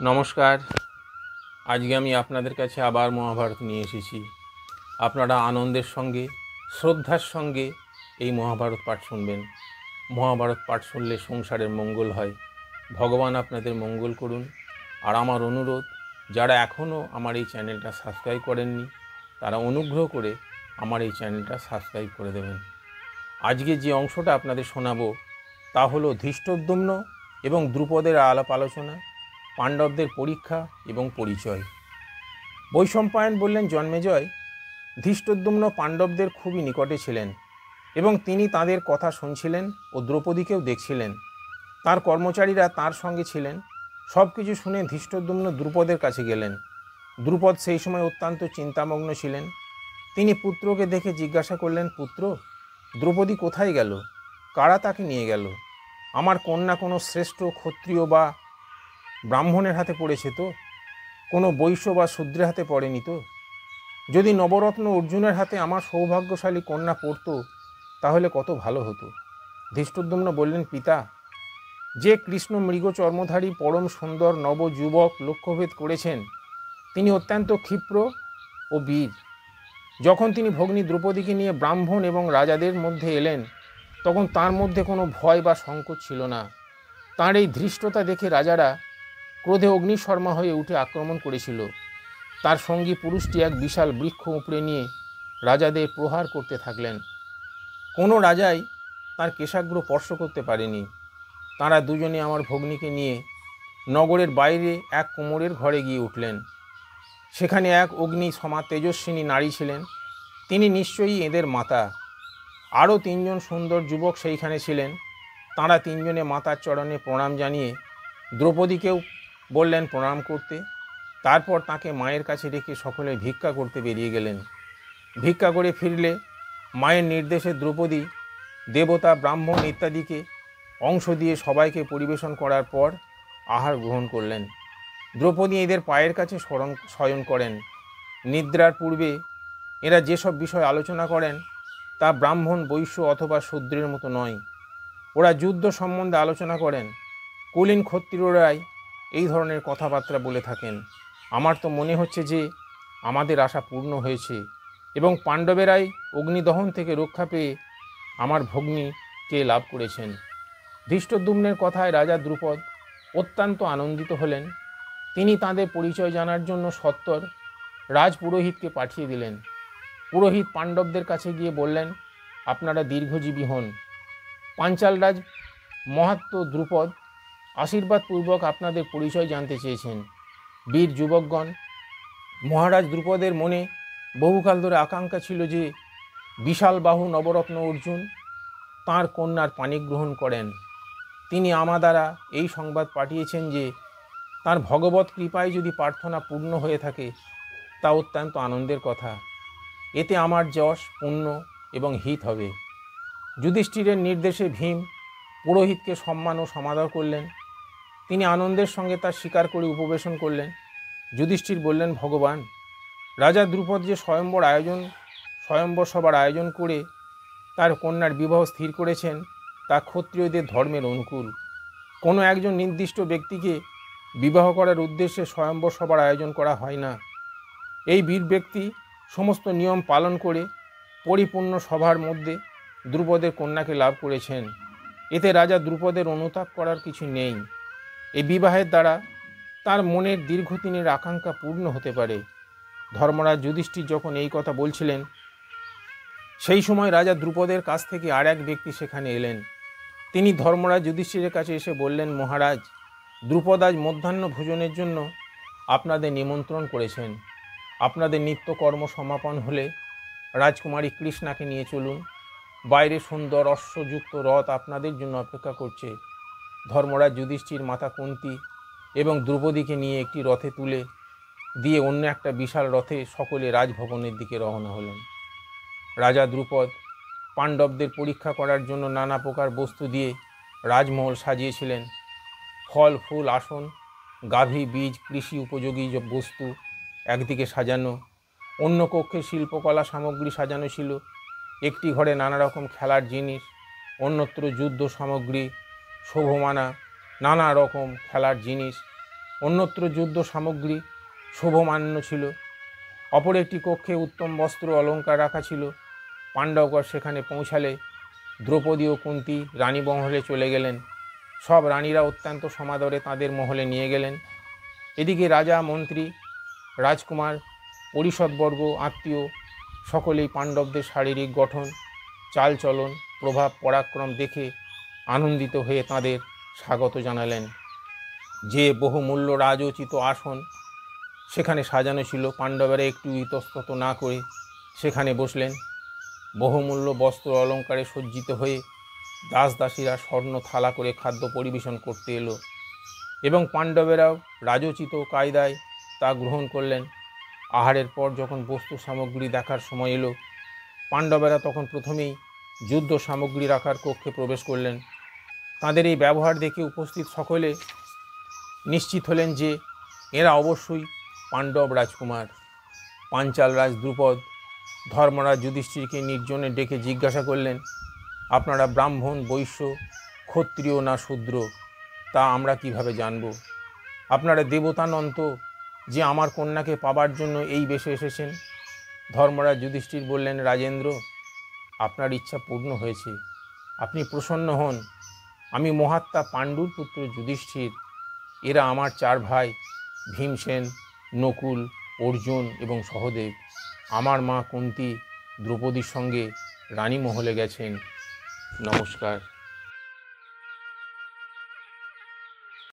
নমস্কার। আজকে আমি আপনাদের কাছে আবার মহাভারত নিয়ে এসেছি। আপনারা আনন্দের সঙ্গে, শ্রদ্ধার সঙ্গে এই মহাভারত পাঠ শুনবেন। মহাভারত পাঠ শুনলে সংসারের মঙ্গল হয়। ভগবান আপনাদের মঙ্গল করুন। আর আমার অনুরোধ, যারা এখনও আমার এই চ্যানেলটা সাবস্ক্রাইব করেননি তারা অনুগ্রহ করে আমার এই চ্যানেলটা সাবস্ক্রাইব করে দেবেন। আজকে যে অংশটা আপনাদের শোনাবো তা হলো ধৃষ্টদ্যুম্ন এবং দ্রুপদের আলাপ আলোচনা, পাণ্ডবদের পরীক্ষা এবং পরিচয়। বৈশম্পায়ন বললেন, জন্মেজয়, ধৃষ্টদ্যুম্ন পাণ্ডবদের খুবই নিকটে ছিলেন এবং তিনি তাদের কথা শুনছিলেন ও দ্রৌপদীকেও দেখছিলেন। তার কর্মচারীরা তার সঙ্গে ছিলেন। সব কিছু শুনে ধৃষ্টদ্যুম্ন দ্রুপদের কাছে গেলেন। দ্রুপদ সেই সময় অত্যন্ত চিন্তামগ্ন ছিলেন। তিনি পুত্রকে দেখে জিজ্ঞাসা করলেন, পুত্র, দ্রৌপদী কোথায় গেল? কারা তাকে নিয়ে গেল? আমার কন্যা কোনো শ্রেষ্ঠ ক্ষত্রিয় বা ব্রাহ্মণের হাতে পড়েছে তো? কোনো বৈশ্য বা শূদ্রের হাতে পড়েনি তো? যদি নবরত্ন অর্জুনের হাতে আমার সৌভাগ্যশালী কন্যা পড়ত তাহলে কত ভালো হতো। ধৃষ্টদ্যুম্ন বললেন, পিতা, যে কৃষ্ণ মৃগ চর্মধারী পরম সুন্দর নবযুবক লক্ষ্যভেদ করেছেন তিনি অত্যন্ত ক্ষিপ্র ও বীর। যখন তিনি ভগ্নী দ্রৌপদীকে নিয়ে ব্রাহ্মণ এবং রাজাদের মধ্যে এলেন তখন তার মধ্যে কোনো ভয় বা সংকোচ ছিল না। তাঁর এই ধৃষ্টতা দেখে রাজারা ক্রোধে অগ্নিশর্মা হয়ে উঠে আক্রমণ করেছিল। তার সঙ্গী পুরুষটি এক বিশাল বৃক্ষ উপড়ে নিয়ে রাজাদের প্রহার করতে থাকলেন। কোনো রাজাই তার কেশাগ্র স্পর্শ করতে পারেনি। তাঁরা দুজনে আমার ভগ্নীকে নিয়ে নগরের বাইরে এক কুমোরের ঘরে গিয়ে উঠলেন। সেখানে এক অগ্নি সমা তেজস্বিনী নারী ছিলেন। তিনি নিশ্চয়ই এদের মাতা। আরও তিনজন সুন্দর যুবক সেইখানে ছিলেন। তাঁরা তিনজনে মাতার চরণে প্রণাম জানিয়ে দ্রৌপদীকেও বললেন প্রণাম করতে। তারপর তাকে মায়ের কাছে রেখে সকলে ভিক্ষা করতে বেরিয়ে গেলেন। ভিক্ষা করে ফিরলে মায়ের নির্দেশে দ্রৌপদী দেবতা, ব্রাহ্মণ ইত্যাদিকে অংশ দিয়ে সবাইকে পরিবেশন করার পর আহার গ্রহণ করলেন। দ্রৌপদী এদের পায়ের কাছে শয়ন করেন। নিদ্রার পূর্বে এরা যেসব বিষয় আলোচনা করেন তা ব্রাহ্মণ, বৈশ্য অথবা শূদ্রের মতো নয়। ওরা যুদ্ধ সম্বন্ধে আলোচনা করেন। কুলীন ক্ষত্রিয়রাই এই ধরনের কথাবার্তা বলে থাকেন। আমার তো মনে হচ্ছে যে আমাদের আশা পূর্ণ হয়েছে এবং পাণ্ডবেরাই অগ্নিদহন থেকে রক্ষা পেয়ে আমার ভগ্নীকে লাভ করেছেন। ধৃষ্টদ্যুম্নের কথায় রাজা দ্রুপদ অত্যন্ত আনন্দিত হলেন। তিনি তাঁদের পরিচয় জানার জন্য সত্বর রাজপুরোহিতকে পাঠিয়ে দিলেন। পুরোহিত পাণ্ডবদের কাছে গিয়ে বললেন, আপনারা দীর্ঘজীবী হন। পাঞ্চাল রাজ মহাত্ম দ্রুপদ আশীর্বাদপূর্বক আপনাদের পরিচয় জানতে চেয়েছেন। বীর যুবকগণ, মহারাজ দ্রুপদের মনে বহুকাল ধরে আকাঙ্ক্ষা ছিল যে বিশাল বাহু নবরত্ন অর্জুন তাঁর কন্যার পাণিগ্রহণ করেন। তিনি আমা দ্বারা এই সংবাদ পাঠিয়েছেন যে তাঁর ভগবত কৃপায় যদি প্রার্থনা পূর্ণ হয়ে থাকে তা অত্যন্ত আনন্দের কথা। এতে আমার যশ, পুণ্য এবং হিত হবে। যুধিষ্ঠিরের নির্দেশে ভীম পুরোহিতকে সম্মান ও সমাদর করলেন। তিনি আনন্দের সঙ্গে তা স্বীকার করে উপবেশন করলেন। যুধিষ্ঠির বললেন, ভগবান, রাজা দ্রুপদ যে স্বয়ম্বর সভার আয়োজন করে তার কন্যার বিবাহ স্থির করেছেন তা ক্ষত্রিয়দের ধর্মের অনুকূল। কোনো একজন নির্দিষ্ট ব্যক্তিকে বিবাহ করার উদ্দেশ্যে স্বয়ম্বর সভার আয়োজন করা হয় না। এই বীর ব্যক্তি সমস্ত নিয়ম পালন করে পরিপূর্ণ সভার মধ্যে দ্রুপদের কন্যাকে লাভ করেছেন। এতে রাজা দ্রুপদের অনুতাপ করার কিছু নেই। এই বিবাহের দ্বারা তার মনের দীর্ঘদিনের আকাঙ্ক্ষা পূর্ণ হতে পারে। ধর্মরাজ যুধিষ্ঠির যখন এই কথা বলছিলেন সেই সময় রাজা দ্রুপদের কাছ থেকে আর এক ব্যক্তি সেখানে এলেন। তিনি ধর্মরাজ যুধিষ্ঠিরের কাছে এসে বললেন, মহারাজ, দ্রুপদ আজ মধ্যাহ্ন ভোজনের জন্য আপনাদের নিমন্ত্রণ করেছেন। আপনাদের নিত্যকর্ম সমাপন হলে রাজকুমারী কৃষ্ণাকে নিয়ে চলুন। বাইরে সুন্দর অশ্বযুক্ত রথ আপনাদের জন্য অপেক্ষা করছে। ধর্মরাজ যুধিষ্ঠির মাতা কুন্তী এবং দ্রৌপদীকে নিয়ে একটি রথে তুলে দিয়ে অন্য একটা বিশাল রথে সকলে রাজভবনের দিকে রওনা হলেন। রাজা দ্রুপদ পাণ্ডবদের পরীক্ষা করার জন্য নানা প্রকার বস্তু দিয়ে রাজমহল সাজিয়েছিলেন। ফল, ফুল, আসন, গাভী, বীজ, কৃষি উপযোগী বস্তু একদিকে সাজানো। অন্য কক্ষে শিল্পকলা সামগ্রী সাজানো ছিল। একটি ঘরে নানা রকম খেলার জিনিস, অন্যত্র যুদ্ধ সামগ্রী, শোভমানা নানা রকম খেলার জিনিস, অন্যত্র যুদ্ধ সামগ্রী শোভমান্য ছিল। অপর একটি কক্ষে উত্তম বস্ত্র অলঙ্কার রাখা ছিল। পাণ্ডবগণ সেখানে পৌঁছালে দ্রৌপদী ও কুন্তী রানী মহলে চলে গেলেন। সব রানীরা অত্যন্ত সমাদরে তাদের মহলে নিয়ে গেলেন। এদিকে রাজা, মন্ত্রী, রাজকুমার, পরিষদবর্গ, আত্মীয় সকলেই পাণ্ডবদের শারীরিক গঠন, চালচলন, প্রভাব, পরাক্রম দেখে আনন্দিত হয়ে তাঁদের স্বাগত জানালেন। যে বহুমূল্য রাজোচিত আসন সেখানে সাজানো ছিল, পাণ্ডবেরা একটু ইতস্তত না করে সেখানে বসলেন। বহুমূল্য বস্ত্র অলঙ্কারে সজ্জিত হয়ে দাসদাসীরা স্বর্ণ থালা করে খাদ্য পরিবেশন করতে এলো এবং পাণ্ডবেরাও রাজোচিত কায়দায় তা গ্রহণ করলেন। আহারের পর যখন বস্তু সামগ্রী দেখার সময় এলো, পাণ্ডবেরা তখন প্রথমেই যুদ্ধ সামগ্রী রাখার কক্ষে প্রবেশ করলেন। তাঁদের এই ব্যবহার দেখে উপস্থিত সকলে নিশ্চিত হলেন যে এরা অবশ্যই পাণ্ডব রাজকুমার। পাঞ্চাল রাজ দ্রুপদ ধর্মরাজ যুধিষ্ঠিরকে নির্জনে ডেকে জিজ্ঞাসা করলেন, আপনারা ব্রাহ্মণ, বৈশ্য, ক্ষত্রিয় না শূদ্র তা আমরা কিভাবে জানব? আপনারা দেবতানন্ত যে আমার কন্যাকে পাবার জন্য এই বেশে এসেছেন? ধর্মরাজ যুধিষ্ঠির বললেন, রাজেন্দ্র, আপনার ইচ্ছা পূর্ণ হয়েছে, আপনি প্রসন্ন হন। আমি মহাত্মা পাণ্ডুর পুত্র যুধিষ্ঠির। এরা আমার 4 ভাই, ভীমসেন, নকুল, অর্জুন এবং সহদেব। আমার মা কুন্তী দ্রৌপদীর সঙ্গে রানী মহলে গেছেন। নমস্কার।